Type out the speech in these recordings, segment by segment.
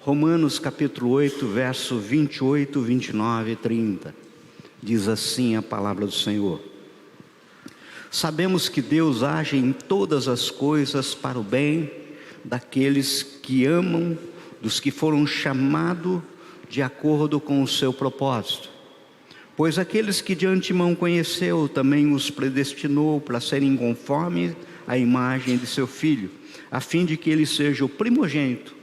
Romanos capítulo 8, verso 28, 29 e 30. Diz assim a palavra do Senhor: sabemos que Deus age em todas as coisas para o bem daqueles que amam, dos que foram chamados de acordo com o seu propósito. Pois aqueles que de antemão conheceu, também os predestinou para serem conforme a imagem de seu Filho, a fim de que ele seja o primogênito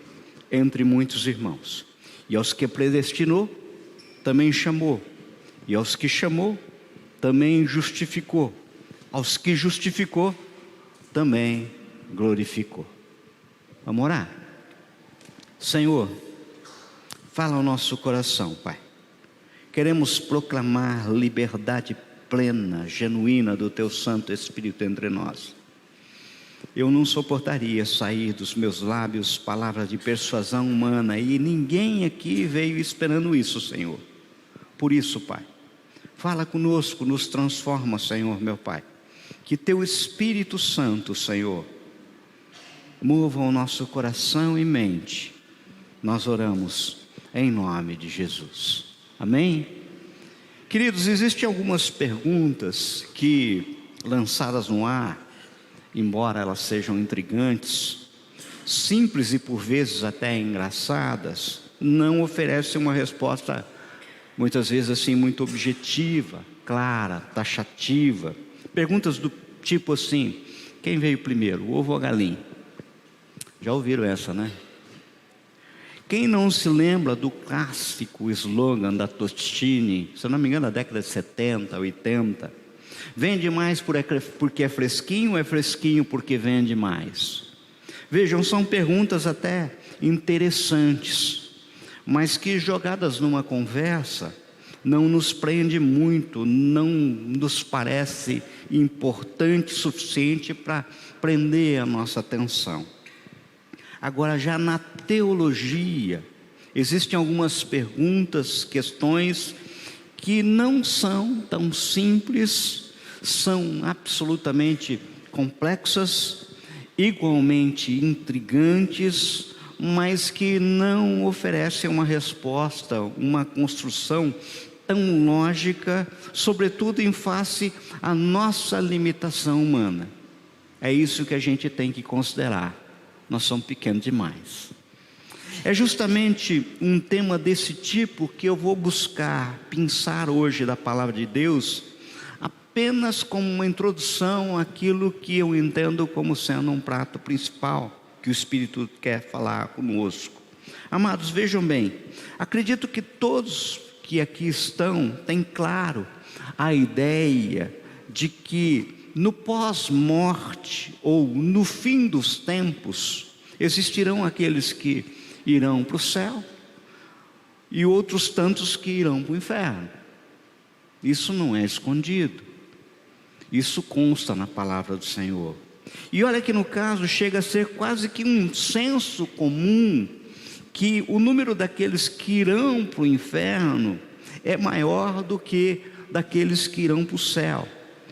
entre muitos irmãos. E aos que predestinou, também chamou. E aos que chamou, também justificou. Aos que justificou, também glorificou. Vamos orar? Senhor, fala ao nosso coração, Pai. Queremos proclamar liberdade plena, genuína do Teu Santo Espírito entre nós. Eu não suportaria sair dos meus lábios palavras de persuasão humana, e ninguém aqui veio esperando isso, Senhor. Por isso, Pai, fala conosco, nos transforma, Senhor, meu Pai. Que Teu Espírito Santo, Senhor, mova o nosso coração e mente. Nós oramos em nome de Jesus. Amém? Queridos, existem algumas perguntas que, lançadas no ar, embora elas sejam intrigantes, simples e por vezes até engraçadas, não oferecem uma resposta, muitas vezes assim, muito objetiva, clara, taxativa. Perguntas do tipo assim: quem veio primeiro, o ovo ou a galinha? Já ouviram essa, né? Quem não se lembra do clássico slogan da Tostini, se eu não me engano, da década de 70, 80, vende mais porque é fresquinho porque vende mais? Vejam, são perguntas até interessantes, mas que, jogadas numa conversa, não nos prende muito, não nos parece importante o suficiente para prender a nossa atenção. Agora, já na teologia, existem algumas perguntas, questões que não são tão simples, são absolutamente complexas, igualmente intrigantes, mas que não oferecem uma resposta, uma construção tão lógica, sobretudo em face à nossa limitação humana. É isso que a gente tem que considerar. Nós somos pequenos demais. É justamente um tema desse tipo que eu vou buscar pensar hoje da palavra de Deus, apenas como uma introdução àquilo que eu entendo como sendo um prato principal que o Espírito quer falar conosco. Amados, vejam bem, acredito que todos que aqui estão têm claro a ideia de que no pós-morte ou no fim dos tempos existirão aqueles que irão para o céu e outros tantos que irão para o inferno. Isso não é escondido, isso consta na palavra do Senhor. E olha que no caso chega a ser quase que um senso comum que o número daqueles que irão para o inferno é maior do que daqueles que irão para o céu.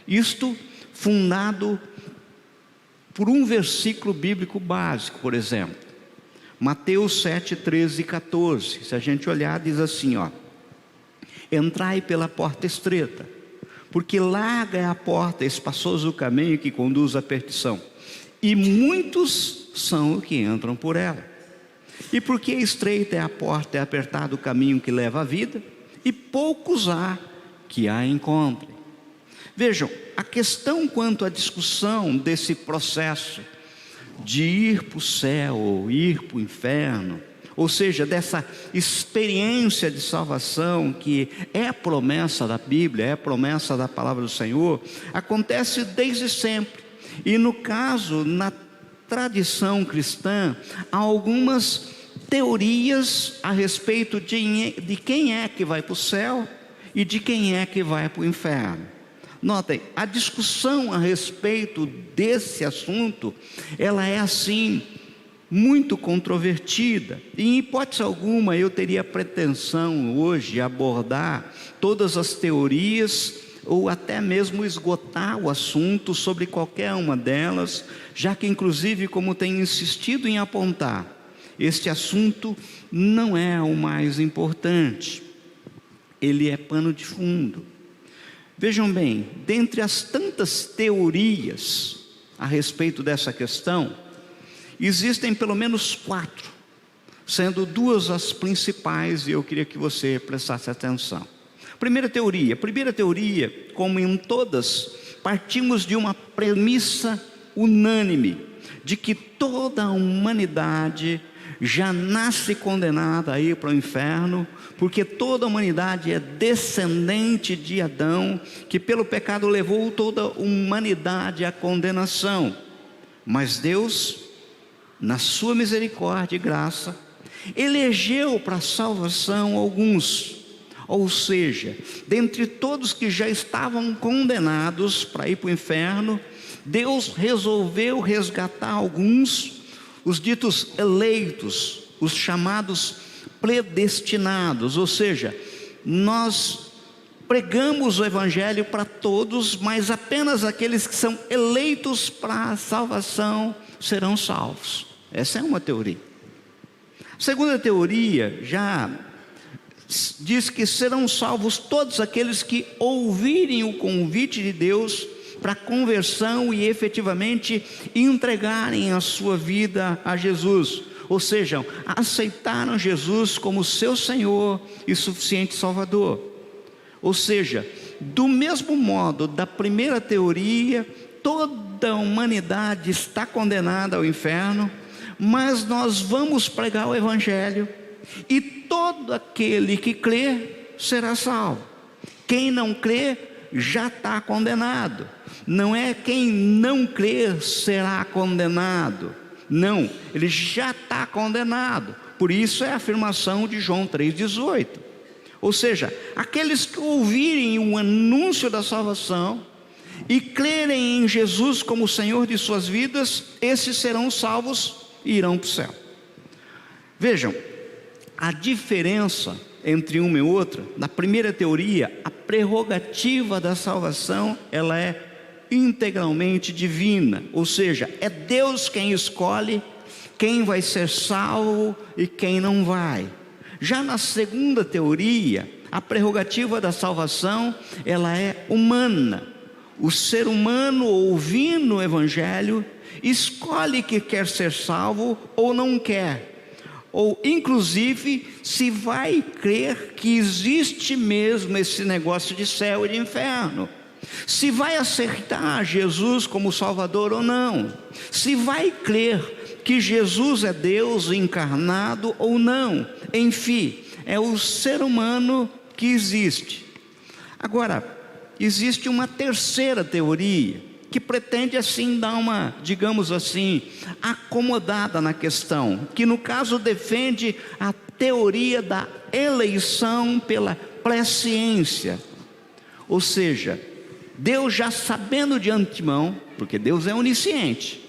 Isto fundado por um versículo bíblico básico, por exemplo, Mateus 7, 13 e 14. Se a gente olhar, diz assim, ó: entrai pela porta estreita, porque larga é a porta, espaçoso o caminho que conduz à perdição, e muitos são os que entram por ela. E porque estreita é a porta, é apertado o caminho que leva à vida, e poucos há que a encontrem. Vejam, a questão quanto à discussão desse processo de ir para o céu ou ir para o inferno, ou seja, dessa experiência de salvação que é a promessa da Bíblia, é a promessa da palavra do Senhor, acontece desde sempre. E no caso, na tradição cristã, há algumas teorias a respeito de quem é que vai para o céu e de quem é que vai para o inferno. Notem, a discussão a respeito desse assunto, ela é assim, muito controvertida. E em hipótese alguma eu teria pretensão hoje de abordar todas as teorias, ou até mesmo esgotar o assunto sobre qualquer uma delas, já que inclusive, como tenho insistido em apontar, este assunto não é o mais importante, ele é pano de fundo. Vejam bem, dentre as tantas teorias a respeito dessa questão, existem pelo menos 4, sendo 2 as principais, e eu queria que você prestasse atenção. Primeira teoria, como em todas, partimos de uma premissa unânime, de que toda a humanidade já nasce condenada a ir para o inferno, porque toda a humanidade é descendente de Adão, que pelo pecado levou toda a humanidade à condenação. Mas Deus, na sua misericórdia e graça, elegeu para a salvação alguns, ou seja, dentre todos que já estavam condenados para ir para o inferno, Deus resolveu resgatar alguns, os ditos eleitos, os chamados predestinados, ou seja, nós pregamos o Evangelho para todos, mas apenas aqueles que são eleitos para a salvação serão salvos. Essa é uma teoria. A segunda teoria já diz que serão salvos todos aqueles que ouvirem o convite de Deus para a conversão e efetivamente entregarem a sua vida a Jesus, ou seja, aceitaram Jesus como seu Senhor e suficiente Salvador. Ou seja, do mesmo modo da primeira teoria, toda a humanidade está condenada ao inferno, mas nós vamos pregar o Evangelho e todo aquele que crê será salvo. Quem não crê já está condenado. Não é quem não crê será condenado. Não, ele já está condenado. Por isso é a afirmação de João 3,18. Ou seja, aqueles que ouvirem o anúncio da salvação e crerem em Jesus como Senhor de suas vidas, esses serão salvos e irão para o céu. Vejam, a diferença entre uma e outra, na primeira teoria, a prerrogativa da salvação, ela é integralmente divina, ou seja, é Deus quem escolhe quem vai ser salvo e quem não vai. Já na segunda teoria, a prerrogativa da salvação, ela é humana. O ser humano, ouvindo o Evangelho, escolhe que quer ser salvo ou não quer, ou inclusive se vai crer que existe mesmo esse negócio de céu e de inferno, se vai aceitar Jesus como Salvador ou não, se vai crer que Jesus é Deus encarnado ou não. Enfim, é o ser humano que existe. Agora, existe uma terceira teoria que pretende assim dar uma, digamos assim, acomodada na questão, que no caso defende a teoria da eleição pela presciência, ou seja, Deus já sabendo de antemão, porque Deus é onisciente,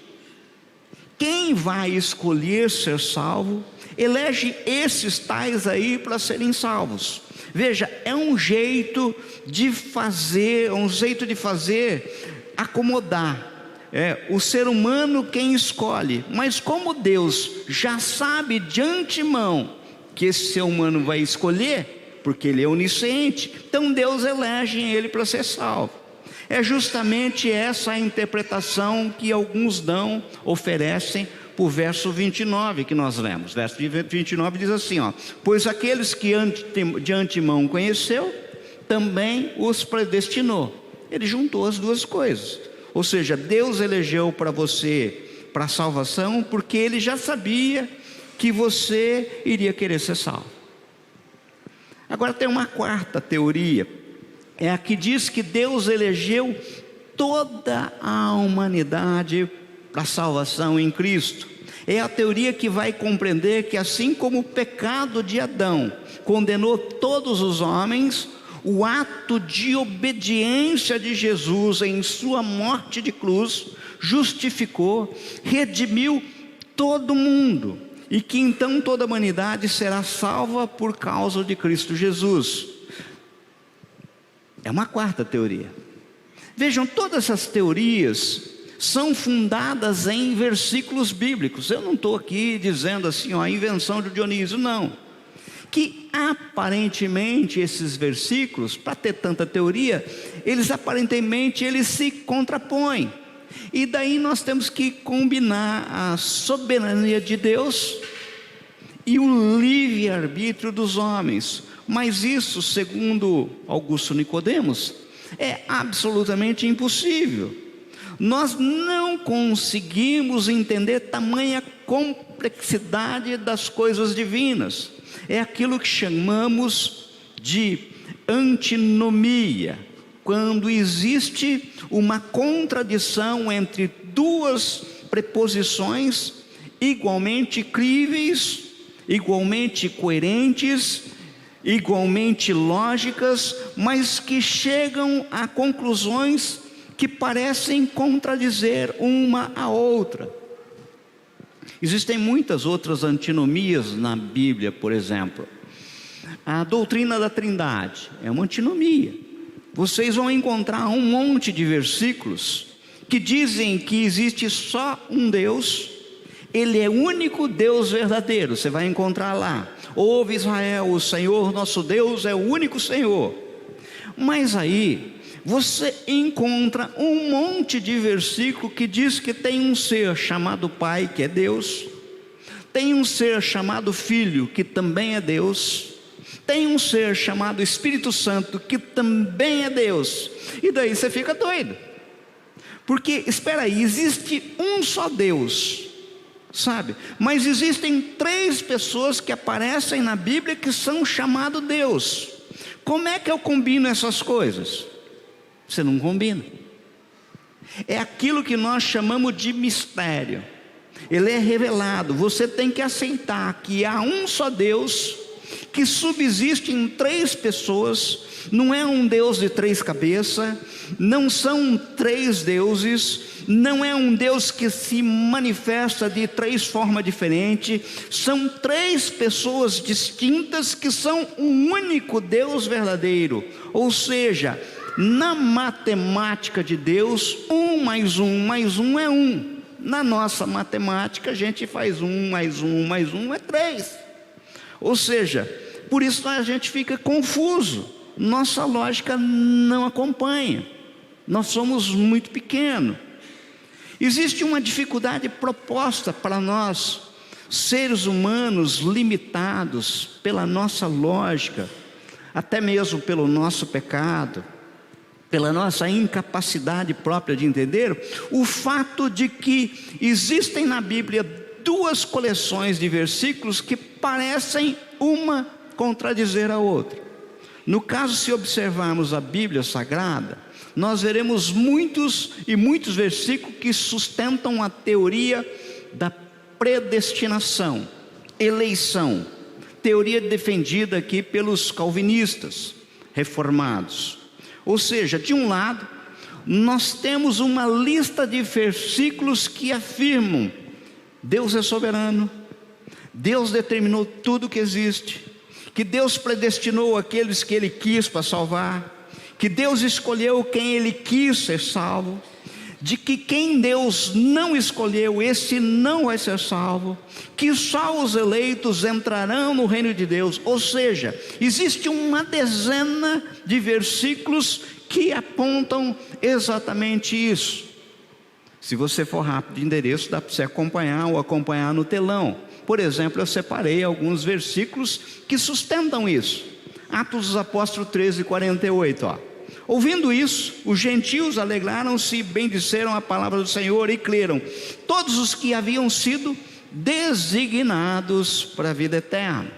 quem vai escolher ser salvo, elege esses tais aí para serem salvos. Veja, é um jeito de fazer, acomodar. É o ser humano quem escolhe, mas como Deus já sabe de antemão que esse ser humano vai escolher, porque ele é onisciente, então Deus elege ele para ser salvo. É justamente essa a interpretação que alguns oferecem para o verso 29 que nós lemos. Verso 29 diz assim, pois aqueles que de antemão conheceu, também os predestinou. Ele juntou as duas coisas, ou seja, Deus elegeu para você, para a salvação, porque Ele já sabia que você iria querer ser salvo. Agora tem uma quarta teoria, é a que diz que Deus elegeu toda a humanidade para a salvação em Cristo. É a teoria que vai compreender que assim como o pecado de Adão condenou todos os homens, o ato de obediência de Jesus em sua morte de cruz justificou, redimiu todo mundo, e que então toda a humanidade será salva por causa de Cristo Jesus. É uma quarta teoria. Vejam, todas essas teorias são fundadas em versículos bíblicos. Eu não estou aqui dizendo assim, ó, a invenção de Dionísio, não. Que aparentemente esses versículos, para ter tanta teoria, eles se contrapõem. E daí nós temos que combinar a soberania de Deus e o livre-arbítrio dos homens. Mas isso, segundo Augusto Nicodemos, é absolutamente impossível. Nós não conseguimos entender tamanha complexidade das coisas divinas. É aquilo que chamamos de antinomia, quando existe uma contradição entre duas preposições igualmente críveis, igualmente coerentes, igualmente lógicas, mas que chegam a conclusões que parecem contradizer uma a outra. Existem muitas outras antinomias na Bíblia, por exemplo. A doutrina da Trindade é uma antinomia. Vocês vão encontrar um monte de versículos que dizem que existe só um Deus, Ele é o único Deus verdadeiro. Você vai encontrar lá: ouve Israel, o Senhor nosso Deus é o único Senhor. Mas aí você encontra um monte de versículo que diz que tem um ser chamado Pai, que é Deus, tem um ser chamado Filho, que também é Deus, tem um ser chamado Espírito Santo, que também é Deus. E daí você fica doido, porque espera aí, existe um só Deus, sabe? Mas existem 3 pessoas que aparecem na Bíblia que são chamados Deus. Como é que eu combino essas coisas? Você não combina. É aquilo que nós chamamos de mistério. Ele é revelado. Você tem que aceitar que há um só Deus, que subsiste em 3 pessoas. Não é um Deus de 3 cabeças, não são 3 deuses, não é um Deus que se manifesta de 3 formas diferentes. São 3 pessoas distintas que são um único Deus verdadeiro. Ou seja, na matemática de Deus, 1 mais 1 mais 1 é 1. Na nossa matemática a gente faz 1 mais 1 mais 1 é 3. Ou seja, por isso a gente fica confuso. Nossa lógica não acompanha. Nós somos muito pequenos. Existe uma dificuldade proposta para nós, seres humanos limitados pela nossa lógica, até mesmo pelo nosso pecado, pela nossa incapacidade própria de entender, o fato de que existem na Bíblia 2 coleções de versículos que parecem uma contradizer a outra. No caso, se observarmos a Bíblia Sagrada, nós veremos muitos versículos que sustentam a teoria da predestinação, eleição, teoria defendida aqui pelos calvinistas reformados. Ou seja, de um lado, nós temos uma lista de versículos que afirmam: Deus é soberano, Deus determinou tudo que existe, que Deus predestinou aqueles que Ele quis para salvar, que Deus escolheu quem Ele quis ser salvo, de que quem Deus não escolheu, esse não vai ser salvo, que só os eleitos entrarão no reino de Deus. Ou seja, existe uma dezena de versículos que apontam exatamente isso. Se você for rápido de endereço, dá para você acompanhar no telão. Por exemplo, eu separei alguns versículos que sustentam isso. Atos dos Apóstolos 13:48, ó. Ouvindo isso, os gentios alegraram-se e bendisseram a palavra do Senhor e creram todos os que haviam sido designados para a vida eterna.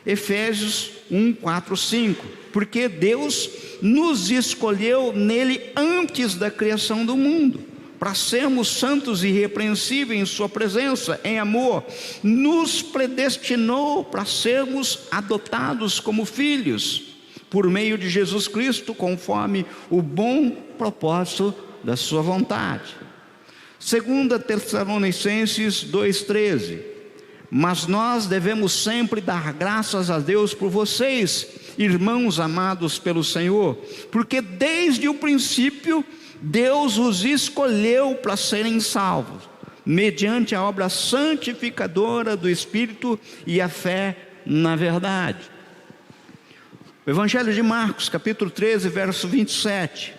Efésios 1:4-5, porque Deus nos escolheu nele antes da criação do mundo, para sermos santos e irrepreensíveis em sua presença, em amor, nos predestinou para sermos adotados como filhos, por meio de Jesus Cristo, conforme o bom propósito da sua vontade. 2 Tessalonicenses 2:13, mas nós devemos sempre dar graças a Deus por vocês, irmãos amados pelo Senhor, porque desde o princípio Deus os escolheu para serem salvos, mediante a obra santificadora do Espírito e a fé na verdade. O Evangelho de Marcos, capítulo 13, verso 27.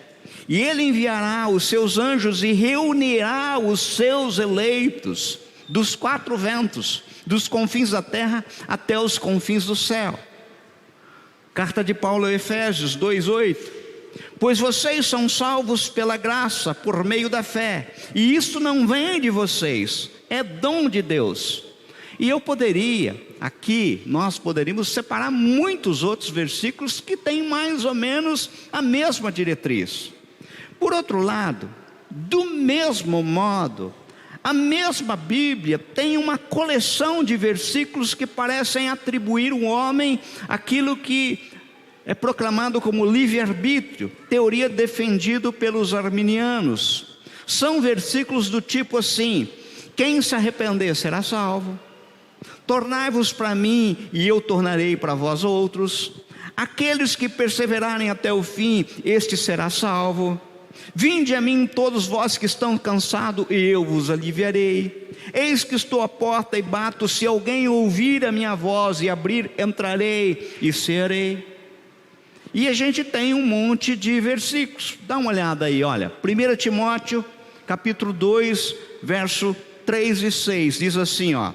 E ele enviará os seus anjos e reunirá os seus eleitos dos quatro ventos, dos confins da terra até os confins do céu. Carta de Paulo a Efésios 2:8. Pois vocês são salvos pela graça, por meio da fé, e isso não vem de vocês, é dom de Deus. E nós poderíamos separar muitos outros versículos que têm mais ou menos a mesma diretriz. Por outro lado, do mesmo modo, a mesma Bíblia tem uma coleção de versículos que parecem atribuir ao homem aquilo que é proclamado como livre-arbítrio, teoria defendida pelos arminianos. São versículos do tipo assim: quem se arrepender será salvo. Tornai-vos para mim e eu tornarei para vós outros. Aqueles que perseverarem até o fim, este será salvo. Vinde a mim todos vós que estão cansados, e eu vos aliviarei. Eis que estou à porta e bato, se alguém ouvir a minha voz e abrir, entrarei e cearei. E a gente tem um monte de versículos. Dá uma olhada aí, olha. 1 Timóteo, capítulo 2, verso 3 e 6, diz assim, ó: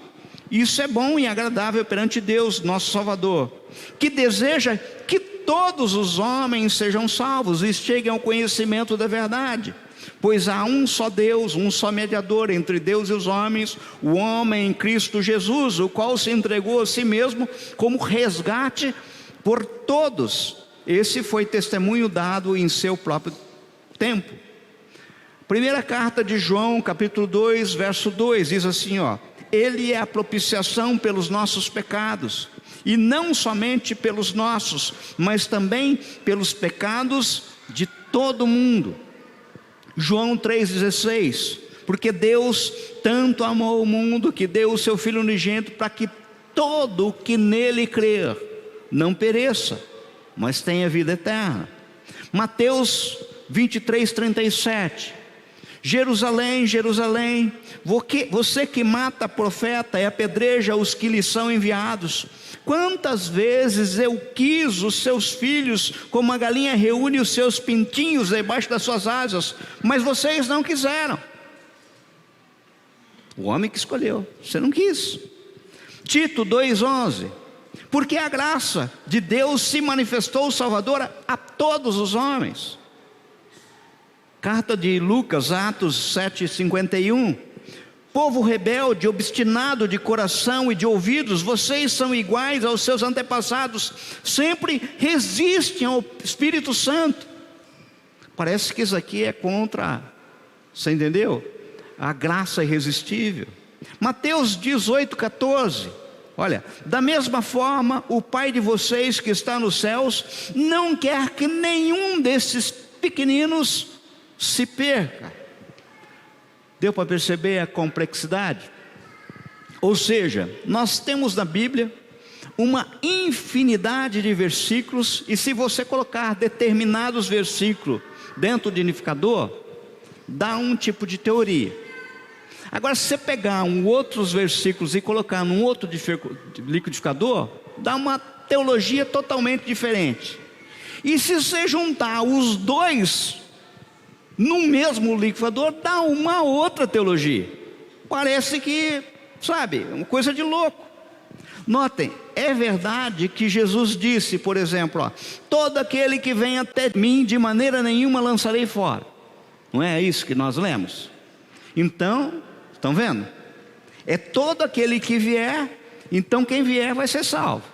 isso é bom e agradável perante Deus, nosso Salvador, que deseja que todos os homens sejam salvos e cheguem ao conhecimento da verdade. Pois há um só Deus, um só mediador entre Deus e os homens, o homem em Cristo Jesus, o qual se entregou a si mesmo como resgate por todos. Esse foi testemunho dado em seu próprio tempo. Primeira carta de João, capítulo 2, verso 2, diz assim, ó: ele é a propiciação pelos nossos pecados, e não somente pelos nossos, mas também pelos pecados de todo mundo. João 3,16: porque Deus tanto amou o mundo que deu o seu Filho unigênito, para que todo o que nele crer não pereça, mas tenha vida eterna. Mateus 23:37: Jerusalém, Jerusalém, você que mata profeta e apedreja os que lhe são enviados, quantas vezes eu quis os seus filhos, como a galinha reúne os seus pintinhos debaixo das suas asas, mas vocês não quiseram. O homem que escolheu, você não quis. Tito 2:11: porque a graça de Deus se manifestou salvadora a todos os homens. Carta de Lucas, Atos 7:51: povo rebelde, obstinado de coração e de ouvidos, vocês são iguais aos seus antepassados, sempre resistem ao Espírito Santo. Parece que isso aqui é contra, você entendeu? A graça irresistível. Mateus 18:14: olha, da mesma forma o Pai de vocês que está nos céus não quer que nenhum desses pequeninos se perca. Deu para perceber a complexidade? Ou seja, nós temos na Bíblia uma infinidade de versículos, e se você colocar determinados versículos dentro do unificador, dá um tipo de teoria. Agora, se você pegar outros versículos e colocar num outro liquidificador, dá uma teologia totalmente diferente. E se você juntar os dois no mesmo liquidificador, dá uma outra teologia. Parece que, sabe, uma coisa de louco. Notem, é verdade que Jesus disse, por exemplo, ó: todo aquele que vem até mim, de maneira nenhuma lançarei fora. Não é isso que nós lemos? Então, estão vendo? É todo aquele que vier, então quem vier vai ser salvo.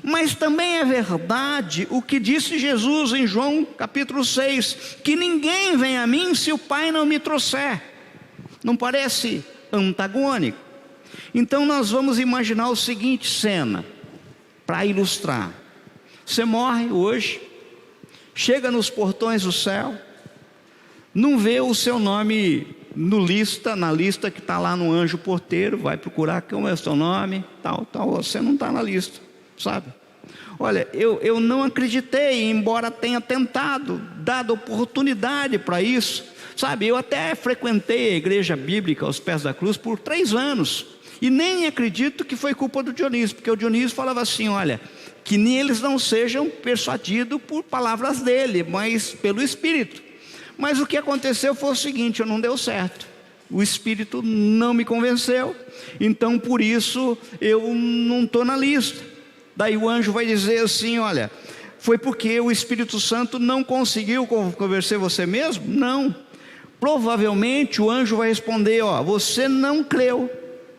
Mas também é verdade o que disse Jesus em João capítulo 6, que ninguém vem a mim se o Pai não me trouxer. Não parece antagônico? Então nós vamos imaginar o seguinte cena, para ilustrar. Você morre hoje, chega nos portões do céu, não vê o seu nome na lista que está lá no anjo porteiro, vai procurar como é o seu nome, tal, você não está na lista, sabe? Olha, eu não acreditei, embora tenha tentado, dado oportunidade para isso. Sabe, eu até frequentei a igreja bíblica aos pés da cruz por 3 anos. E nem acredito que foi culpa do Dionísio, porque o Dionísio falava assim, olha, que neles não sejam persuadidos por palavras dele, mas pelo Espírito. Mas o que aconteceu foi o seguinte, não deu certo. O Espírito não me convenceu, então por isso eu não estou na lista. Daí o anjo vai dizer assim, olha, foi porque o Espírito Santo não conseguiu convencer você mesmo? Não. Provavelmente o anjo vai responder, ó, você não creu,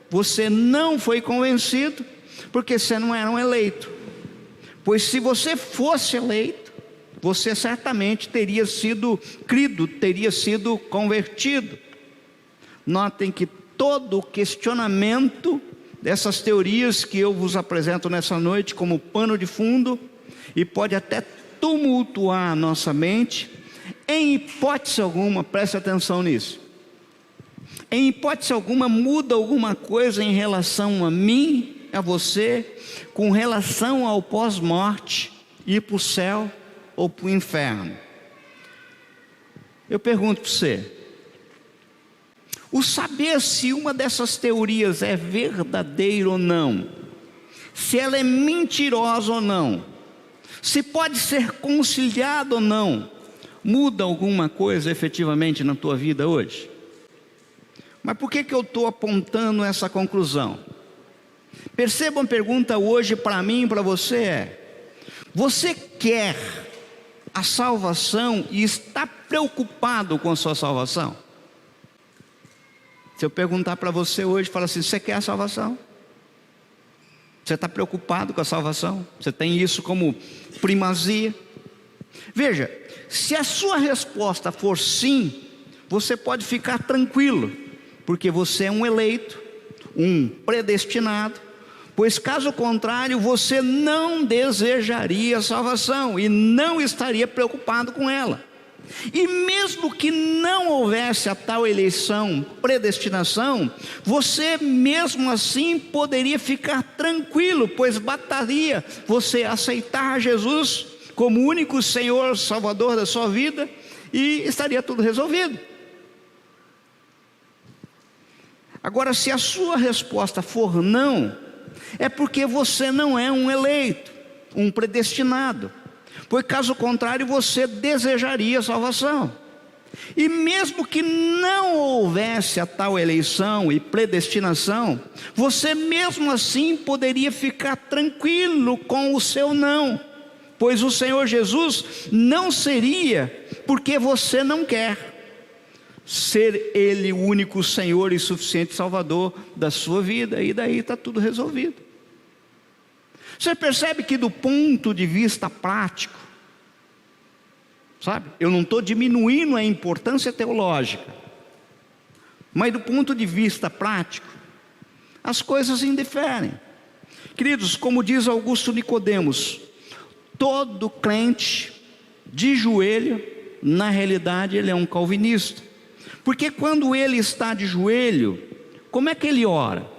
você não foi convencido, porque você não era um eleito. Pois se você fosse eleito, você certamente teria sido crido, teria sido convertido. Notem que todo questionamento dessas teorias que eu vos apresento nessa noite como pano de fundo, e pode até tumultuar a nossa mente, em hipótese alguma, preste atenção nisso, em hipótese alguma muda alguma coisa em relação a mim, a você, com relação ao pós-morte, ir para o céu ou para o inferno. Eu pergunto para você, o saber se uma dessas teorias é verdadeira ou não, se ela é mentirosa ou não, se pode ser conciliada ou não, muda alguma coisa efetivamente na tua vida hoje? Mas por que eu estou apontando essa conclusão? Perceba, uma pergunta hoje para mim e para você é: você quer a salvação e está preocupado com a sua salvação? Se eu perguntar para você hoje, fala assim, você quer a salvação? Você está preocupado com a salvação? Você tem isso como primazia? Veja, se a sua resposta for sim, você pode ficar tranquilo, porque você é um eleito, um predestinado, pois caso contrário, você não desejaria a salvação e não estaria preocupado com ela. E mesmo que não houvesse a tal eleição, predestinação, você mesmo assim poderia ficar tranquilo, pois bastaria você aceitar Jesus como único Senhor, Salvador da sua vida, e estaria tudo resolvido. Agora, se a sua resposta for não, é porque você não é um eleito, um predestinado, pois caso contrário você desejaria salvação. E mesmo que não houvesse a tal eleição e predestinação, você mesmo assim poderia ficar tranquilo com o seu não, pois o Senhor Jesus não seria porque você não quer ser Ele o único Senhor e suficiente Salvador da sua vida, e daí está tudo resolvido. Você percebe que do ponto de vista prático, sabe, eu não estou diminuindo a importância teológica, mas do ponto de vista prático, as coisas indiferem. Queridos, como diz Augusto Nicodemos, todo crente de joelho, na realidade ele é um calvinista, porque quando ele está de joelho, como é que ele ora?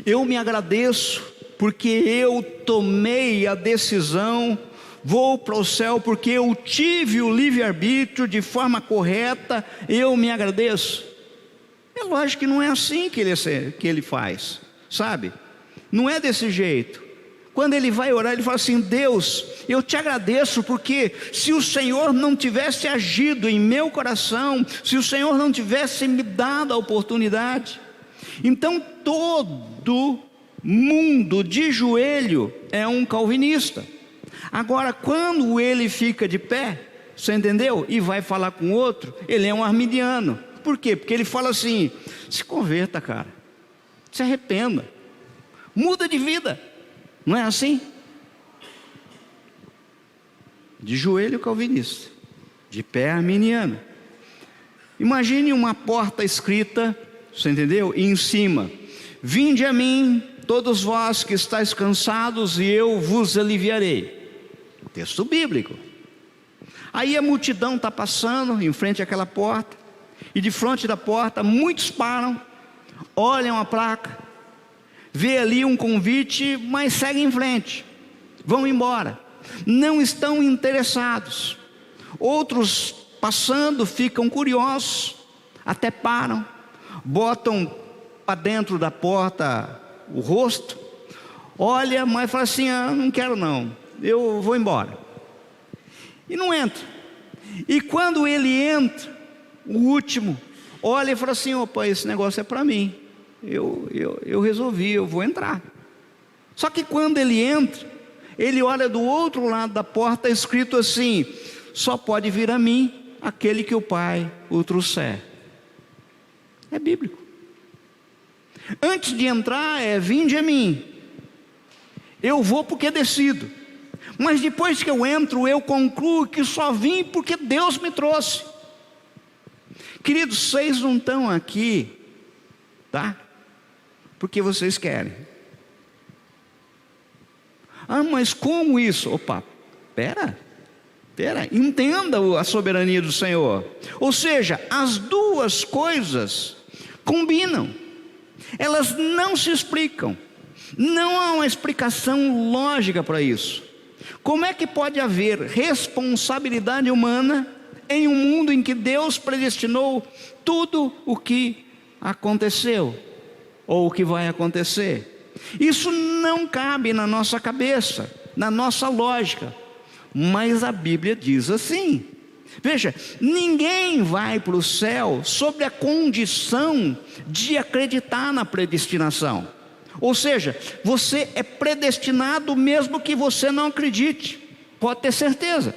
Eu me agradeço porque eu tomei a decisão, vou para o céu porque eu tive o livre-arbítrio de forma correta, eu me agradeço. É lógico que não é assim que ele faz, sabe? Não é desse jeito. Quando ele vai orar, ele fala assim, Deus, eu te agradeço porque se o Senhor não tivesse agido em meu coração, se o Senhor não tivesse me dado a oportunidade. Então todo mundo de joelho é um calvinista. Agora quando ele fica de pé, você entendeu? E vai falar com outro, ele é um arminiano. Por quê? Porque ele fala assim, se converta, cara, se arrependa, muda de vida. Não é assim? De joelho calvinista, de pé arminiano. Imagine uma porta escrita, você entendeu? E em cima, vinde a mim, todos vós que estáis cansados, e eu vos aliviarei. Texto bíblico. Aí a multidão está passando em frente àquela porta, e de frente da porta muitos param, olham a placa, vê ali um convite, mas segue em frente, vão embora, não estão interessados. Outros passando ficam curiosos, até param, botam para dentro da porta o rosto, olha, mas fala assim: não quero não, eu vou embora. E não entra. E quando ele entra, o último olha e fala assim: opa, esse negócio é para mim, eu resolvi, eu vou entrar. Só que quando ele entra, ele olha do outro lado da porta, escrito assim: só pode vir a mim aquele que o Pai o trouxer. É bíblico. Antes de entrar vinde a mim. Eu vou porque decido. Mas depois que eu entro, eu concluo que só vim porque Deus me trouxe. Queridos, vocês não estão aqui, tá? Porque vocês querem. Mas como isso? Opa, pera, entenda a soberania do Senhor. Ou seja, as duas coisas combinam. Elas não se explicam. Não há uma explicação lógica para isso. Como é que pode haver responsabilidade humana em um mundo em que Deus predestinou tudo o que aconteceu ou o que vai acontecer? Isso não cabe na nossa cabeça, na nossa lógica, mas a Bíblia diz assim. Veja, ninguém vai para o céu sob a condição de acreditar na predestinação. Ou seja, você é predestinado mesmo que você não acredite, pode ter certeza.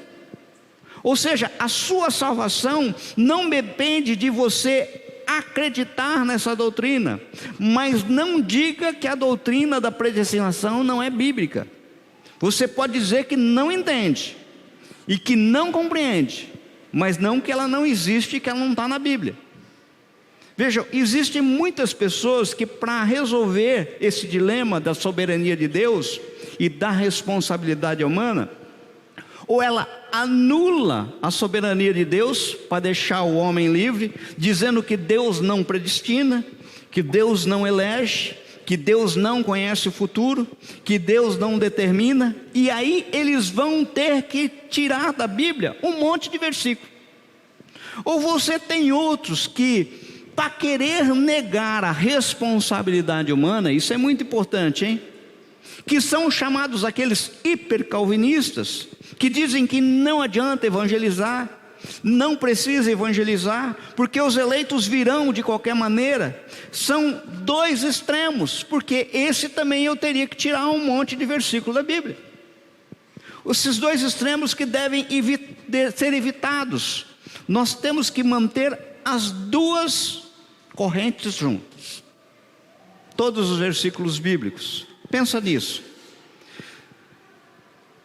Ou seja, a sua salvação não depende de você acreditar nessa doutrina, mas não diga que a doutrina da predestinação não é bíblica. Você pode dizer que não entende e que não compreende, mas não que ela não existe e que ela não está na Bíblia. Vejam, existem muitas pessoas que, para resolver esse dilema da soberania de Deus e da responsabilidade humana, ou ela anula a soberania de Deus para deixar o homem livre, dizendo que Deus não predestina, que Deus não elege, que Deus não conhece o futuro, que Deus não determina, e aí eles vão ter que tirar da Bíblia um monte de versículo. Ou você tem outros que, para querer negar a responsabilidade humana, isso é muito importante, hein? Que são chamados aqueles hipercalvinistas, que dizem que não adianta evangelizar, não precisa evangelizar, porque os eleitos virão de qualquer maneira. São dois extremos, porque esse também eu teria que tirar um monte de versículo da Bíblia. Esses dois extremos que devem ser evitados. Nós temos que manter as duas correntes juntas, todos os versículos bíblicos. Pensa nisso.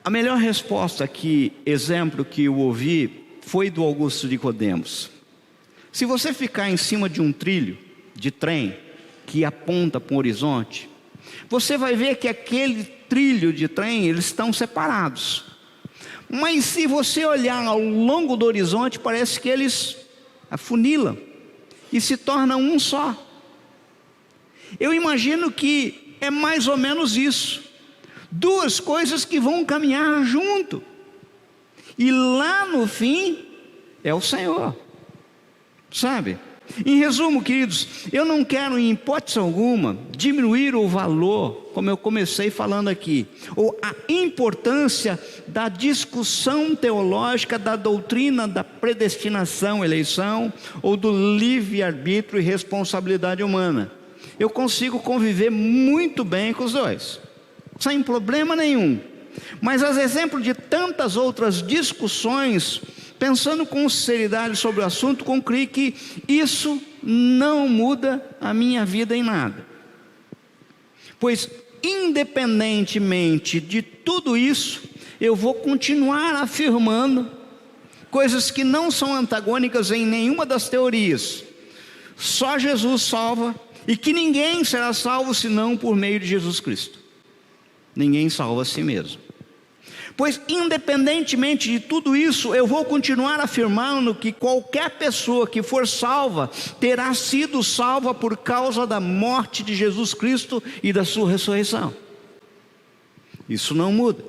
A melhor resposta exemplo que eu ouvi foi do Augusto Nicodemos. Se você ficar em cima de um trilho de trem que aponta para o horizonte, você vai ver que aquele trilho de trem, eles estão separados. Mas se você olhar ao longo do horizonte, parece que eles afunilam e se tornam um só. Eu imagino que é mais ou menos isso. Duas coisas que vão caminhar junto. E lá no fim é o Senhor. Sabe? Em resumo, queridos, eu não quero em hipótese alguma diminuir o valor, como eu comecei falando aqui, ou a importância da discussão teológica da doutrina da predestinação, eleição, ou do livre-arbítrio e responsabilidade humana. Eu consigo conviver muito bem com os dois, sem problema nenhum. Mas, a exemplo de tantas outras discussões, pensando com sinceridade sobre o assunto, concluí que isso não muda a minha vida em nada. Pois, independentemente de tudo isso, eu vou continuar afirmando coisas que não são antagônicas em nenhuma das teorias. Só Jesus salva, e que ninguém será salvo senão por meio de Jesus Cristo. Ninguém salva a si mesmo. Pois, independentemente de tudo isso, eu vou continuar afirmando que qualquer pessoa que for salva, terá sido salva por causa da morte de Jesus Cristo e da sua ressurreição. Isso não muda.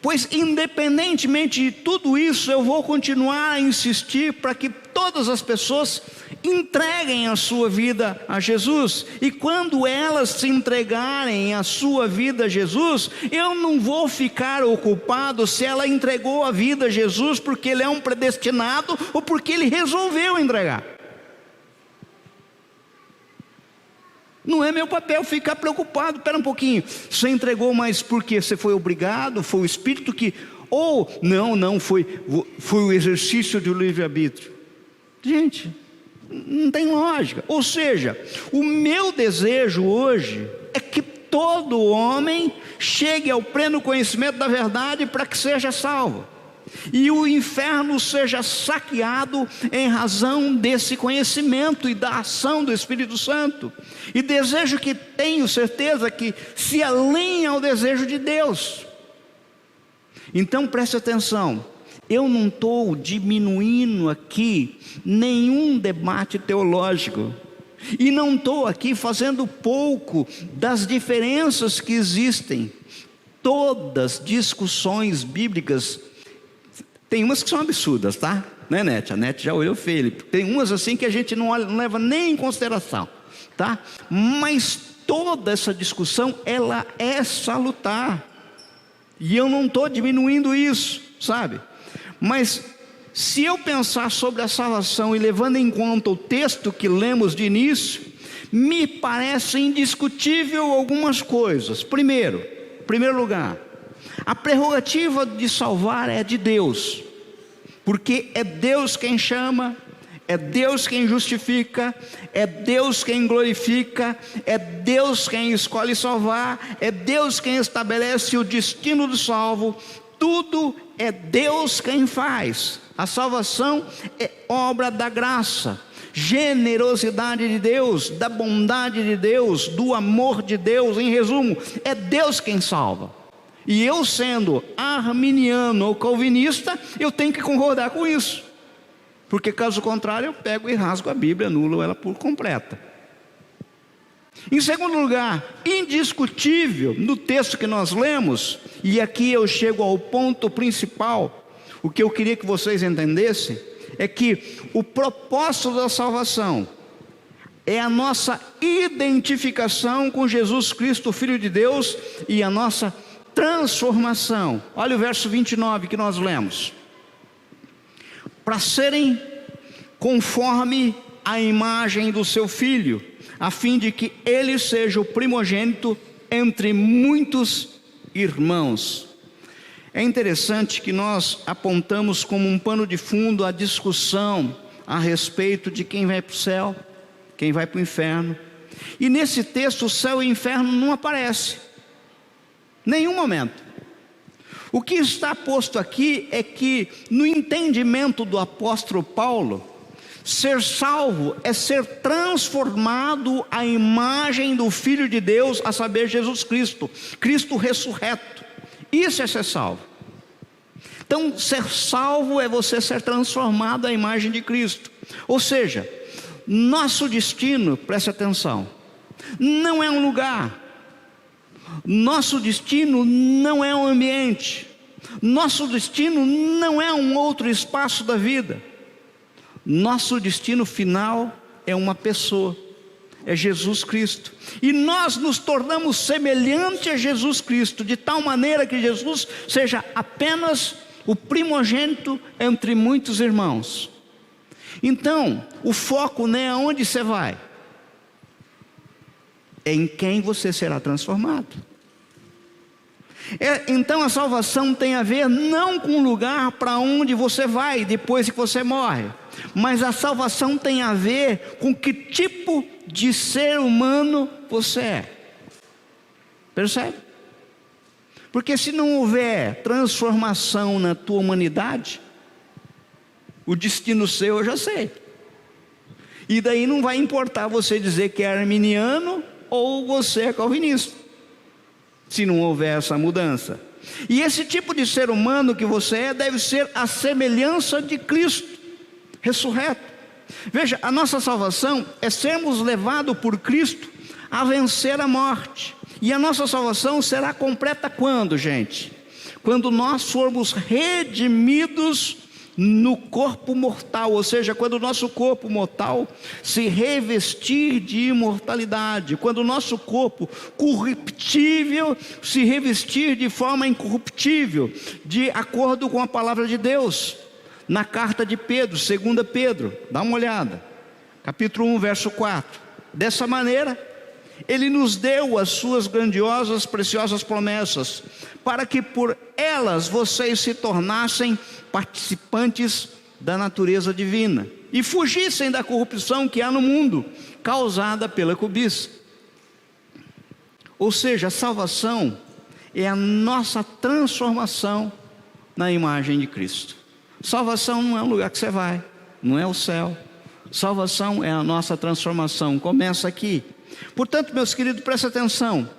Pois, independentemente de tudo isso, eu vou continuar a insistir para que todas as pessoas entreguem a sua vida a Jesus. E quando elas se entregarem a sua vida a Jesus, eu não vou ficar ocupado se ela entregou a vida a Jesus porque ele é um predestinado ou porque ele resolveu entregar. Não é meu papel ficar preocupado. Espera um pouquinho, você entregou, mas por quê? Você foi obrigado? Foi o Espírito que... Ou, não, foi o exercício do livre-arbítrio. Gente, não tem lógica. Ou seja, o meu desejo hoje é que todo homem chegue ao pleno conhecimento da verdade para que seja salvo, e o inferno seja saqueado em razão desse conhecimento e da ação do Espírito Santo. E desejo que tenho certeza que se alinha ao desejo de Deus. Então preste atenção, eu não estou diminuindo aqui nenhum debate teológico, e não estou aqui fazendo pouco das diferenças que existem. Todas discussões bíblicas, tem umas que são absurdas, tá? Né, Nete? A Nete já olhou feio. Tem umas assim que a gente não leva nem em consideração, tá? Mas toda essa discussão, ela é salutar. E eu não estou diminuindo isso, sabe? Mas se eu pensar sobre a salvação e levando em conta o texto que lemos de início, me parece indiscutível algumas coisas. Primeiro, em primeiro lugar, a prerrogativa de salvar é de Deus, porque é Deus quem chama, é Deus quem justifica, é Deus quem glorifica, é Deus quem escolhe salvar, é Deus quem estabelece o destino do salvo. Tudo é Deus quem faz. A salvação é obra da graça, generosidade de Deus, da bondade de Deus, do amor de Deus. Em resumo, é Deus quem salva. E eu, sendo arminiano ou calvinista, eu tenho que concordar com isso, porque caso contrário eu pego e rasgo a Bíblia, anulo ela por completa. Em segundo lugar, indiscutível no texto que nós lemos, e aqui eu chego ao ponto principal, o que eu queria que vocês entendessem, é que o propósito da salvação é a nossa identificação com Jesus Cristo, Filho de Deus, e a nossa transformação. Olha o verso 29 que nós lemos: para serem conforme a imagem do seu Filho, a fim de que ele seja o primogênito entre muitos irmãos. É interessante que nós apontamos como um pano de fundo a discussão a respeito de quem vai para o céu, quem vai para o inferno. E nesse texto o céu e o inferno não aparecem, nenhum momento. O que está posto aqui é que, no entendimento do apóstolo Paulo, ser salvo é ser transformado à imagem do Filho de Deus, a saber, Jesus Cristo, Cristo ressurreto. Isso é ser salvo. Então, ser salvo é você ser transformado à imagem de Cristo. Ou seja, nosso destino, preste atenção, não é um lugar, nosso destino não é um ambiente, nosso destino não é um outro espaço da vida. Nosso destino final é uma pessoa, é Jesus Cristo. E nós nos tornamos semelhantes a Jesus Cristo, de tal maneira que Jesus seja apenas o primogênito entre muitos irmãos. Então, o foco não é aonde você vai, é em quem você será transformado. Então a salvação tem a ver não com o lugar para onde você vai depois que você morre, mas a salvação tem a ver com que tipo de ser humano você é. Percebe? Porque se não houver transformação na tua humanidade, o destino seu eu já sei. E daí não vai importar você dizer que é arminiano ou você é calvinista, se não houver essa mudança. E esse tipo de ser humano que você é deve ser a semelhança de Cristo ressurreto. Veja, a nossa salvação é sermos levados por Cristo a vencer a morte. E a nossa salvação será completa quando, gente? Quando nós formos redimidos no corpo mortal, ou seja, quando o nosso corpo mortal se revestir de imortalidade, quando o nosso corpo corruptível se revestir de forma incorruptível, de acordo com a palavra de Deus, na carta de Pedro, 2 Pedro, dá uma olhada, capítulo 1, verso 4, dessa maneira, Ele nos deu as suas grandiosas, preciosas promessas, para que por elas vocês se tornassem participantes da natureza divina e fugissem da corrupção que há no mundo, causada pela cobiça. Ou seja, a salvação é a nossa transformação na imagem de Cristo. Salvação não é um lugar que você vai, não é o céu. Salvação é a nossa transformação, começa aqui. Portanto, meus queridos, presta atenção.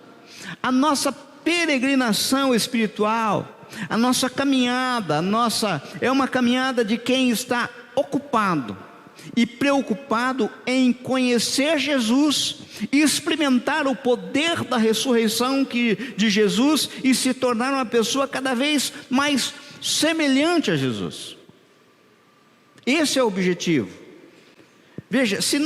A nossa peregrinação espiritual, a nossa caminhada, é uma caminhada de quem está ocupado e preocupado em conhecer Jesus e experimentar o poder da ressurreição de Jesus e se tornar uma pessoa cada vez mais semelhante a Jesus. Esse é o objetivo. Veja, se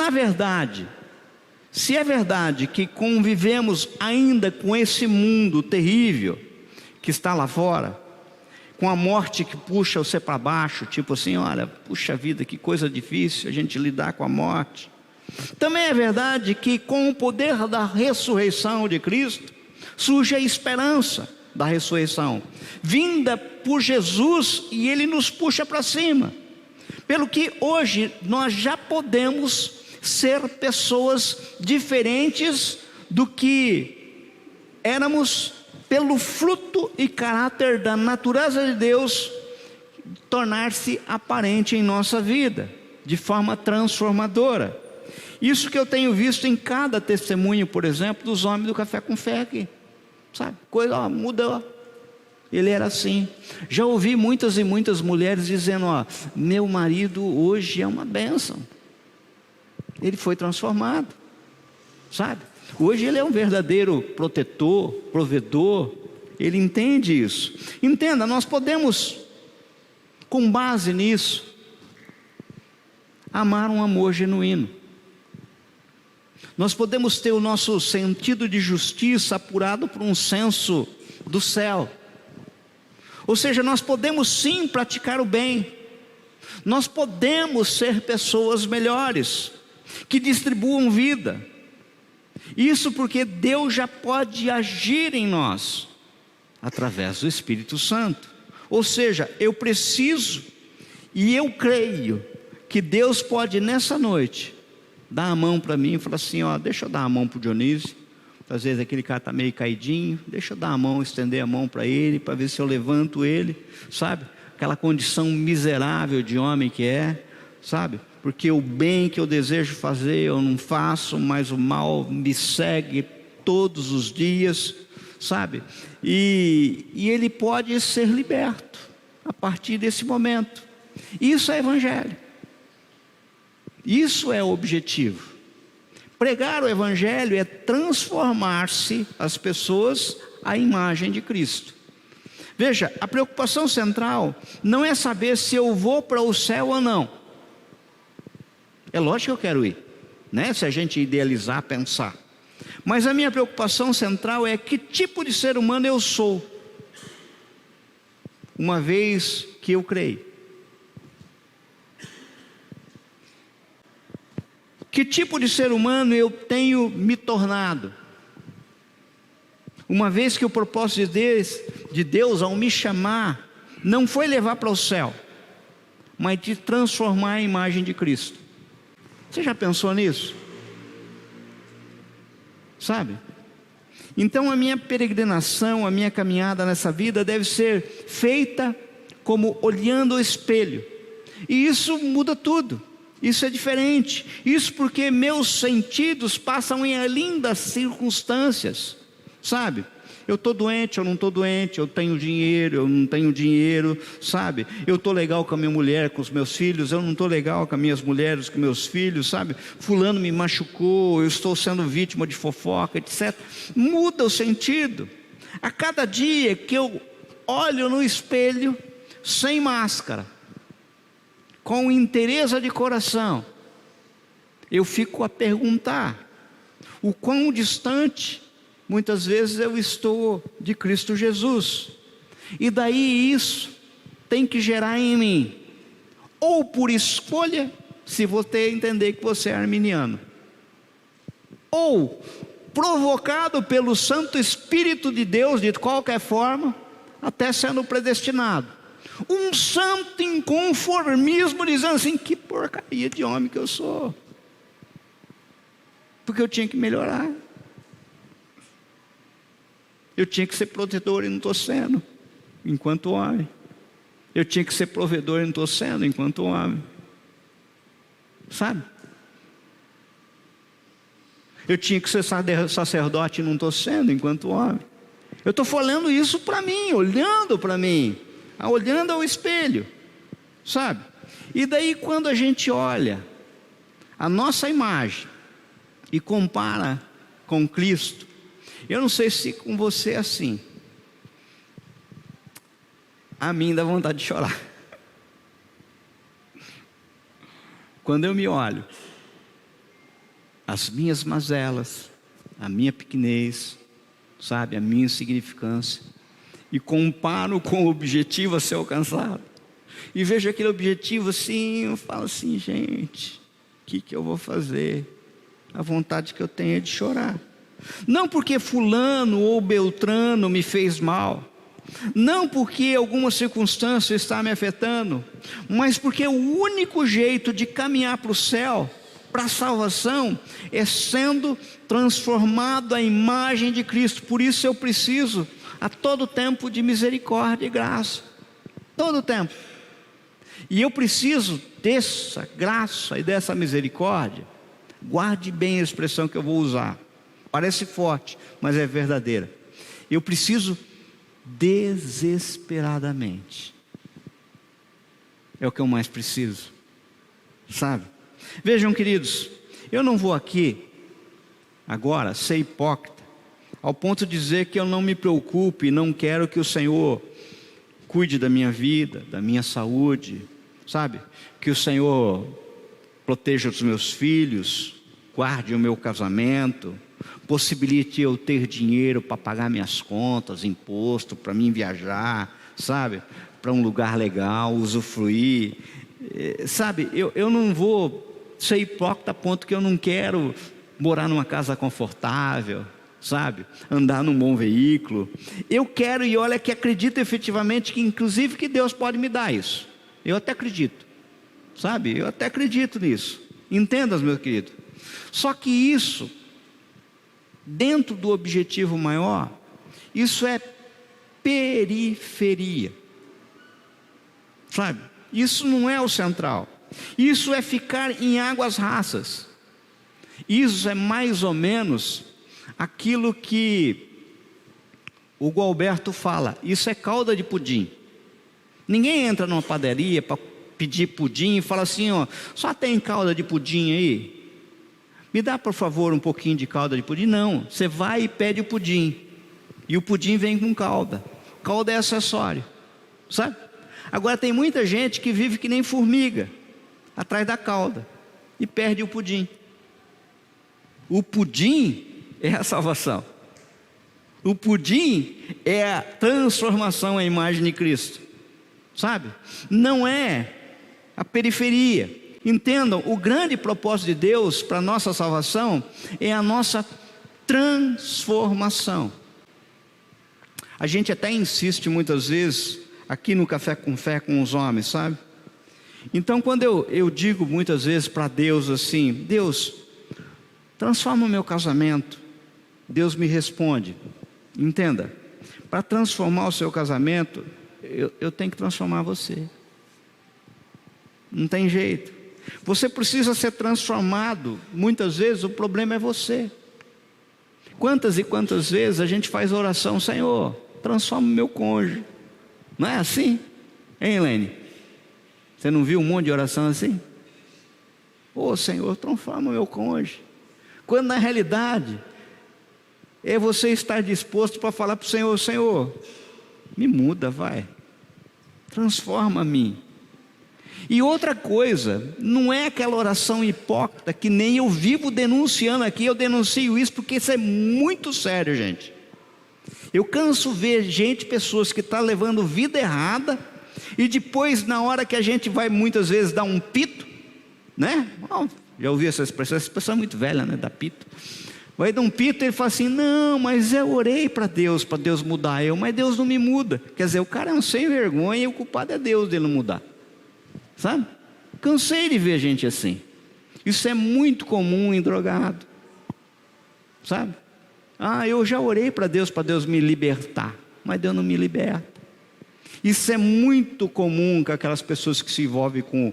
é verdade que convivemos ainda com esse mundo terrível que está lá fora, com a morte que puxa você para baixo, tipo assim, olha, puxa vida, que coisa difícil a gente lidar com a morte. Também é verdade que com o poder da ressurreição de Cristo, surge a esperança da ressurreição, vinda por Jesus, e Ele nos puxa para cima. Pelo que hoje nós já podemos ser pessoas diferentes do que éramos, pelo fruto e caráter da natureza de Deus tornar-se aparente em nossa vida, de forma transformadora. Isso que eu tenho visto em cada testemunho, por exemplo, dos homens do Café com Fé aqui, sabe, coisa, mudou. Ele era assim. Já ouvi muitas e muitas mulheres dizendo, meu marido hoje é uma bênção, ele foi transformado, sabe? Hoje ele é um verdadeiro protetor, provedor, ele entende isso. Entenda, nós podemos, com base nisso, amar um amor genuíno. Nós podemos ter o nosso sentido de justiça apurado por um senso do céu. Ou seja, nós podemos sim praticar o bem. Nós podemos ser pessoas melhores, que distribuam vida. Isso porque Deus já pode agir em nós, através do Espírito Santo. Ou seja, eu preciso e eu creio que Deus pode nessa noite dar a mão para mim e falar assim, deixa eu dar a mão para o Dionísio. Às vezes aquele cara está meio caidinho, deixa eu dar a mão, estender a mão para ele, para ver se eu levanto ele, sabe? Aquela condição miserável de homem que é, sabe? Porque o bem que eu desejo fazer eu não faço, mas o mal me segue todos os dias, sabe? E ele pode ser liberto a partir desse momento. Isso é evangelho. Isso é o objetivo. Pregar o evangelho é transformar-se as pessoas à imagem de Cristo. Veja, a preocupação central não é saber se eu vou para o céu ou não. É lógico que eu quero ir, né? Se a gente idealizar, pensar. Mas a minha preocupação central é que tipo de ser humano eu sou, uma vez que eu creio. Que tipo de ser humano eu tenho me tornado, uma vez que o propósito de Deus ao me chamar, não foi levar para o céu, mas de transformar a imagem de Cristo. Você já pensou nisso? Sabe? Então a minha peregrinação, a minha caminhada nessa vida deve ser feita como olhando o espelho. E isso muda tudo. Isso é diferente. Isso porque meus sentidos passam em lindas circunstâncias. Sabe? Eu estou doente, eu não estou doente, eu tenho dinheiro, eu não tenho dinheiro, sabe? Eu estou legal com a minha mulher, com os meus filhos, eu não estou legal com as minhas mulheres, com meus filhos, sabe? Fulano me machucou, eu estou sendo vítima de fofoca, etc. Muda o sentido. A cada dia que eu olho no espelho, sem máscara, com interesse de coração, eu fico a perguntar o quão distante muitas vezes eu estou de Cristo Jesus. E daí isso tem que gerar em mim, ou por escolha, se você entender que você é arminiano, ou provocado pelo Santo Espírito de Deus, de qualquer forma, até sendo predestinado. Um santo inconformismo, dizendo assim: que porcaria de homem que eu sou, porque eu tinha que melhorar, eu tinha que ser protetor e não estou sendo, enquanto homem. Eu tinha que ser provedor e não estou sendo, enquanto homem. Sabe? Eu tinha que ser sacerdote e não estou sendo, enquanto homem. Eu estou falando isso para mim, olhando para mim, olhando ao espelho, sabe? E daí quando a gente olha a nossa imagem e compara com Cristo, eu não sei se com você é assim, a mim dá vontade de chorar. Quando eu me olho, as minhas mazelas, a minha pequenez, sabe, a minha insignificância, e comparo com o objetivo a ser alcançado, e vejo aquele objetivo assim, eu falo assim: gente, o que eu vou fazer? A vontade que eu tenho é de chorar. Não porque fulano ou beltrano me fez mal, não porque alguma circunstância está me afetando, mas porque o único jeito de caminhar para o céu, para a salvação, é sendo transformado à imagem de Cristo. Por isso eu preciso a todo tempo de misericórdia e graça, todo tempo. E eu preciso dessa graça e dessa misericórdia. Guarde bem a expressão que eu vou usar, parece forte, mas é verdadeira. Eu preciso desesperadamente, é o que eu mais preciso, sabe? Vejam, queridos, eu não vou aqui agora ser hipócrita ao ponto de dizer que eu não me preocupe e não quero que o Senhor cuide da minha vida, da minha saúde, sabe? Que o Senhor proteja os meus filhos, guarde o meu casamento, possibilite eu ter dinheiro para pagar minhas contas, imposto, para mim viajar, sabe? Para um lugar legal, usufruir, sabe? Eu não vou ser hipócrita a ponto que eu não quero morar numa casa confortável, sabe? Andar num bom veículo. Eu quero, e olha que acredito efetivamente que inclusive que Deus pode me dar isso. Eu até acredito, sabe? Eu até acredito nisso. Entendas, meu querido. Só que isso, dentro do objetivo maior, isso é periferia, sabe? Isso não é o central. Isso é ficar em águas rasas. Isso é mais ou menos aquilo que o Gualberto fala: isso é calda de pudim. Ninguém entra numa padaria para pedir pudim e fala assim: ó, só tem calda de pudim aí? Me dá por favor um pouquinho de calda de pudim. Não, você vai e pede o pudim, e o pudim vem com calda. Calda é acessório, sabe? Agora tem muita gente que vive que nem formiga atrás da calda e perde o pudim. O pudim é a salvação. O pudim é a transformação à imagem de Cristo, sabe? Não é a periferia. Entendam, o grande propósito de Deus para a nossa salvação é a nossa transformação. A gente até insiste muitas vezes aqui no Café com Fé com os homens, sabe? Então quando eu digo muitas vezes para Deus assim: Deus, transforma o meu casamento, Deus me responde: entenda, para transformar o seu casamento, eu tenho que transformar você. Não tem jeito. Você precisa ser transformado. Muitas vezes o problema é você. Quantas e quantas vezes a gente faz oração: Senhor, transforma o meu cônjuge. Não é assim? Hein, Helene? Você não viu um monte de oração assim? Ô Senhor, transforma o meu cônjuge. Quando na realidade é você estar disposto para falar para o Senhor: Senhor, me muda, vai, transforma-me. E outra coisa, não é aquela oração hipócrita que nem eu vivo denunciando aqui. Eu denuncio isso porque isso é muito sério, gente. Eu canso ver gente, pessoas que estão levando vida errada, e depois, na hora que a gente vai muitas vezes dar um pito, né? Já ouviu essa expressão é muito velha, né? Da pito. Vai dar um pito e ele fala assim: não, mas eu orei para Deus mudar eu, mas Deus não me muda. Quer dizer, o cara é um sem vergonha e o culpado é Deus dele não mudar. Sabe? Cansei de ver gente assim. Isso é muito comum em drogado. Sabe? Eu já orei para Deus me libertar, mas Deus não me liberta. Isso é muito comum com aquelas pessoas que se envolvem com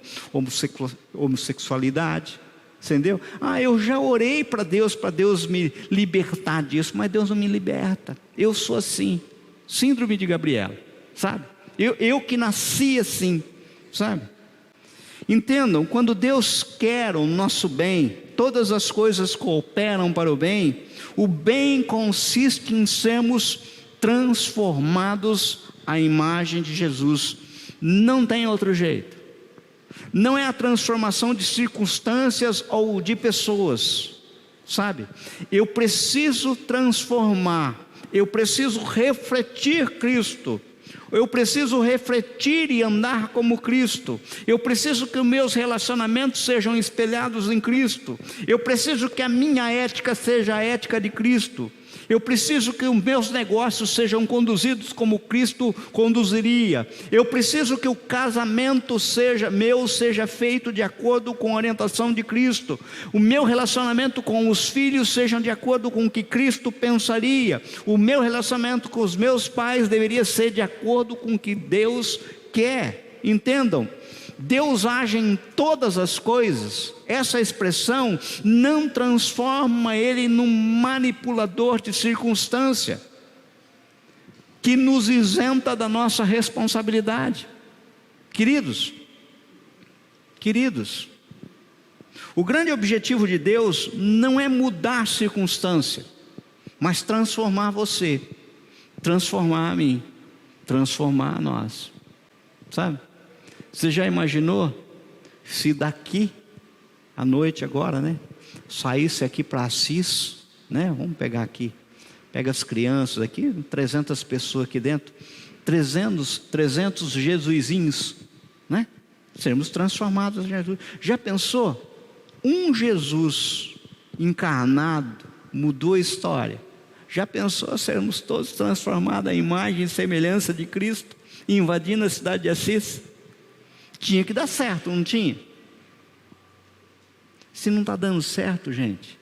homossexualidade. Entendeu? Eu já orei para Deus me libertar disso, mas Deus não me liberta. Eu sou assim. Síndrome de Gabriela, sabe? Eu que nasci assim, sabe? Entendam, quando Deus quer o nosso bem, todas as coisas cooperam para o bem. O bem consiste em sermos transformados à imagem de Jesus. Não tem outro jeito. Não é a transformação de circunstâncias ou de pessoas, sabe? Eu preciso transformar, eu preciso refletir Cristo. Eu preciso refletir e andar como Cristo. Eu preciso que os meus relacionamentos sejam espelhados em Cristo. Eu preciso que a minha ética seja a ética de Cristo. Eu preciso que os meus negócios sejam conduzidos como Cristo conduziria. Eu preciso que o casamento seja feito de acordo com a orientação de Cristo. O meu relacionamento com os filhos seja de acordo com o que Cristo pensaria. O meu relacionamento com os meus pais deveria ser de acordo com o que Deus quer. Entendam? Deus age em todas as coisas. Essa expressão não transforma Ele num manipulador de circunstância, que nos isenta da nossa responsabilidade. Queridos, o grande objetivo de Deus não é mudar circunstância, mas transformar você, transformar a mim, transformar a nós, sabe? Você já imaginou se daqui à noite agora, né, saísse aqui para Assis, né? Vamos pegar aqui, pega as crianças aqui, 300 pessoas aqui dentro, 300 Jesusinhos, né? Sermos transformados em Jesus. Já pensou? Um Jesus encarnado mudou a história. Já pensou sermos todos transformados à imagem e semelhança de Cristo, invadindo a cidade de Assis? Tinha que dar certo, não tinha? Se não está dando certo, gente,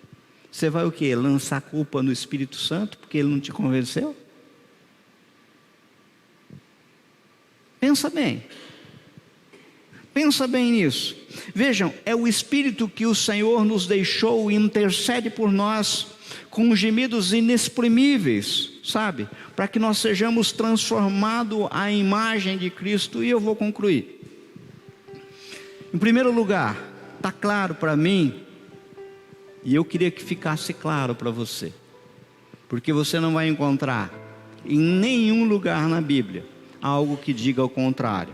você vai o quê? Lançar a culpa no Espírito Santo porque ele não te convenceu? Pensa bem nisso. Vejam, é o Espírito que o Senhor nos deixou e intercede por nós com gemidos inexprimíveis, sabe? Para que nós sejamos transformados à imagem de Cristo. E eu vou concluir. Em primeiro lugar, está claro para mim, e eu queria que ficasse claro para você, porque você não vai encontrar em nenhum lugar na Bíblia algo que diga o contrário,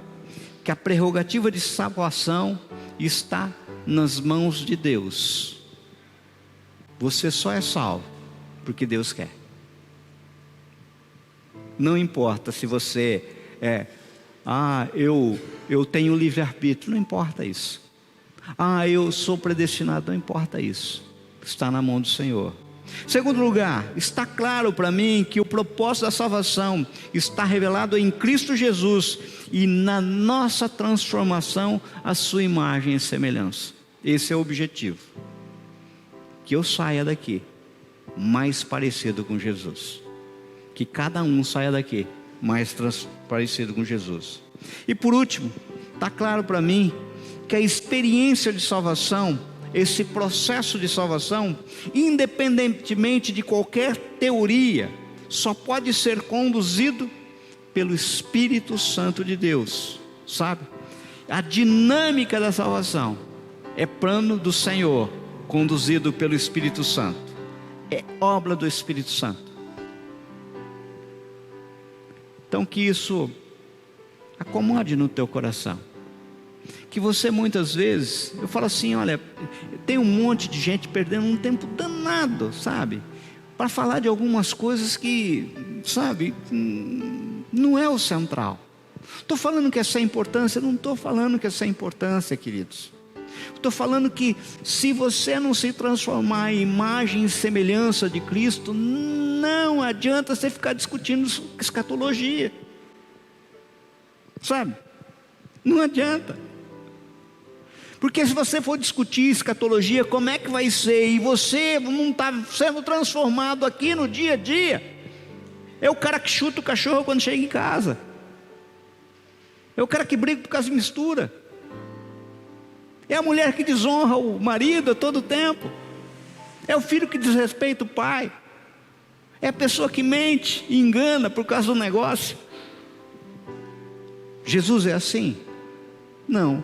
que a prerrogativa de salvação está nas mãos de Deus. Você só é salvo porque Deus quer. Não importa se você eu tenho livre-arbítrio, não importa isso. Eu sou predestinado, não importa isso. Está na mão do Senhor. Segundo lugar, está claro para mim que o propósito da salvação está revelado em Cristo Jesus e na nossa transformação à sua imagem e semelhança. Esse é o objetivo. Que eu saia daqui mais parecido com Jesus. Que cada um saia daqui mais parecido com Jesus. E por último, está claro para mim que a experiência de salvação esse processo de salvação, independentemente de qualquer teoria, só pode ser conduzido pelo Espírito Santo de Deus, sabe? A dinâmica da salvação é plano do Senhor, conduzido pelo Espírito Santo, é obra do Espírito Santo. Então que isso acomode no teu coração, que você muitas vezes, eu falo assim, olha, tem um monte de gente perdendo um tempo danado, sabe, para falar de algumas coisas que, sabe, não é o central. Estou falando que é sem importância? Não estou falando que é sem importância, queridos. Estou falando que se você não se transformar em imagem e semelhança de Cristo, não adianta você ficar discutindo escatologia, sabe? Não adianta. Porque se você for discutir escatologia, como é que vai ser? E você não está sendo transformado aqui no dia a dia. É o cara que chuta o cachorro quando chega em casa. É o cara que briga por causa de mistura. É a mulher que desonra o marido a todo tempo. É o filho que desrespeita o pai. É a pessoa que mente e engana por causa do negócio. Jesus é assim? Não.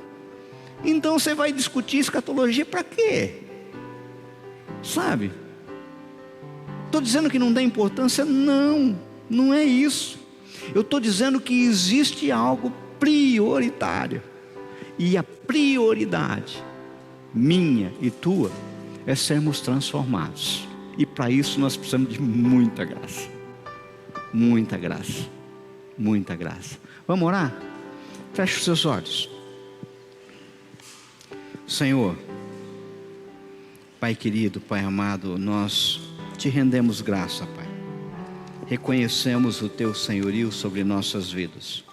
Então você vai discutir escatologia para quê? Sabe? Estou dizendo que não dá importância? Não, não é isso. Eu estou dizendo que existe algo prioritário. E a prioridade minha e tua é sermos transformados. E para isso nós precisamos de muita graça. Muita graça. Muita graça. Vamos orar? Feche os seus olhos. Senhor, Pai querido, Pai amado, nós te rendemos graça, Pai. Reconhecemos o teu senhorio sobre nossas vidas.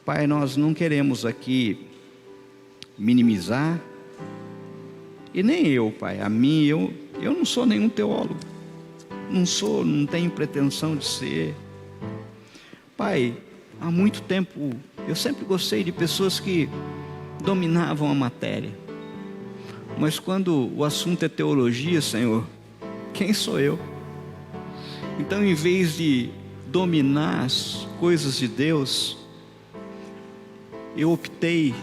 Pai, nós não queremos aqui minimizar, e nem eu, Pai, a mim, eu não sou nenhum teólogo, não tenho pretensão de ser. Pai, há muito tempo, eu sempre gostei de pessoas que dominavam a matéria, mas quando o assunto é teologia, Senhor, quem sou eu? Então, em vez de dominar as coisas de Deus, eu optei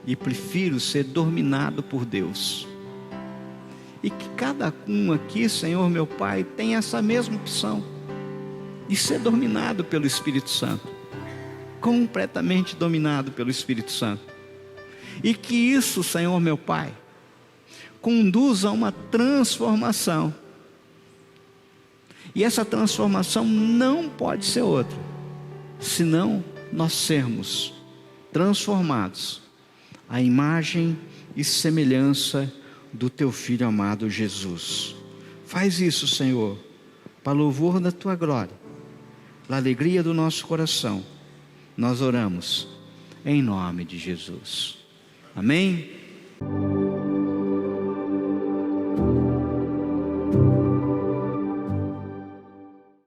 e prefiro ser dominado por Deus. E que cada um aqui, Senhor meu Pai, tenha essa mesma opção de ser dominado pelo Espírito Santo, completamente dominado pelo Espírito Santo. E que isso, Senhor meu Pai, conduza a uma transformação. E essa transformação não pode ser outra, senão nós sermos transformados à imagem e semelhança do teu Filho amado Jesus. Faz isso, Senhor, para louvor da tua glória, para a alegria do nosso coração. Nós oramos em nome de Jesus. Amém?